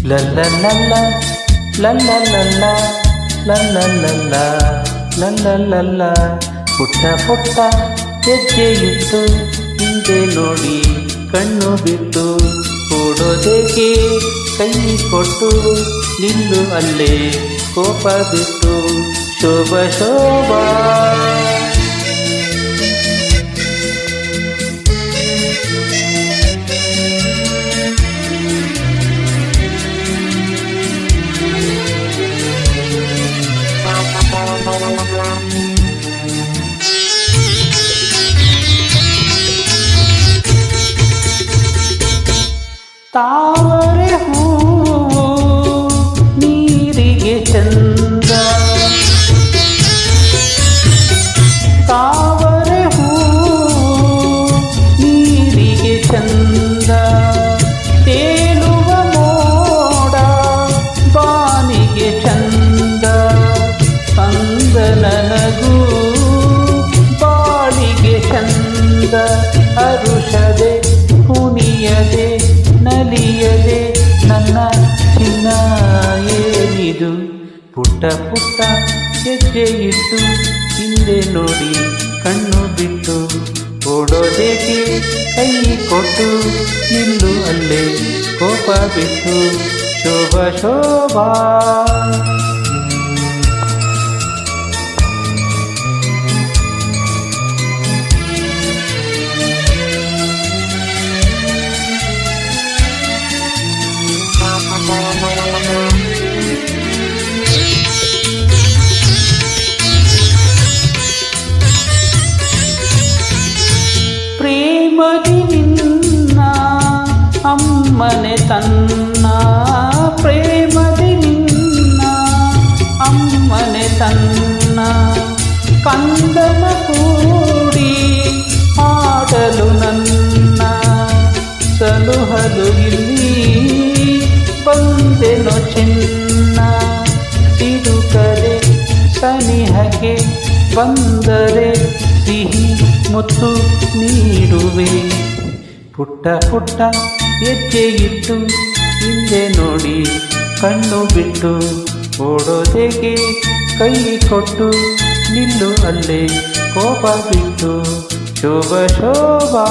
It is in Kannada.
ಲಲ್ಲಲ್ಲ ಲಲ್ಲಲ್ಲ ಲಲ್ಲಲ್ಲ ಲಲ್ಲಲ್ಲ ಪುಟ್ಟ ಪುಟ್ಟ ಹೆಜ್ಜೆ ಇಟ್ಟು ಹಿಂದೆ ನೋಡಿ ಕಣ್ಣು ಬಿಟ್ಟು ಓಡೋದೇಕೆ ಕೈ ಕೊಟ್ಟು ನಿಲ್ಲು ಅಲ್ಲೇ ಕೋಪ ಬಿಟ್ಟು ಶೋಭ ಶೋಭಾ ತಾವರೆ ಹೂವು ನೀರಿಗೆ ಚಂದ ತಾವರೆ ಹೂವು ನೀರಿಗೆ ಚಂದ ತೇಲುವ ಮೋಡ ಬಾನಿಗೆ ಚಂದ ಕಂದನ ನಗು ಬಾಳಿಗೆ ಚಂದ ಅರುಷದೆ ಕುಣಿಯದೆ ನಲಿಯದೆ ನನ್ನ ಚಿನ್ನ ಏನಿದು ಪುಟ್ಟ ಪುಟ್ಟ ಹೆಜ್ಜೆ ಇಟ್ಟು ಹಿಂದೆ ನೋಡಿ ಕಣ್ಣು ಬಿಟ್ಟು ಓಡೋದೇಕೆ ಕೈ ಕೊಟ್ಟು ನಿಲ್ಲು ಅಲ್ಲೇ ಕೋಪ ಬಿಟ್ಟು ಶೋಭ ಶೋಭಾ ಪ್ರೇಮದಿ ನಿನ್ನ ಅಮ್ಮನೆ ತನ್ನ ಪ್ರೇಮದಿ ನಿನ್ನ ಅಮ್ಮನೆ ತನ್ನ ಕಂದನ ಕೂಡಿ ಆಡಲು ನನ್ನ ಸಲುಹಲು ಇಲ್ಲಿ ಬಂದೆನು ಚಿನ್ನ ತಿರುಕರೆ ಸನಿಹಕ್ಕೆ ಬಂದರೆ ಸಿಹಿ ಮುತ್ತು ನೀಡುವೆ ಪುಟ್ಟ ಪುಟ್ಟ ಹೆಜ್ಜೆ ಇಟ್ಟು ಹಿಂದೆ ನೋಡಿ ಕಣ್ಣು ಬಿಟ್ಟು ಓಡೋದೆಗೆ ಕೈ ಕೊಟ್ಟು ನಿಲ್ಲು ಅಲ್ಲೇ ಕೋಪ ಬಿಟ್ಟು ಶೋಭ ಶೋಭಾ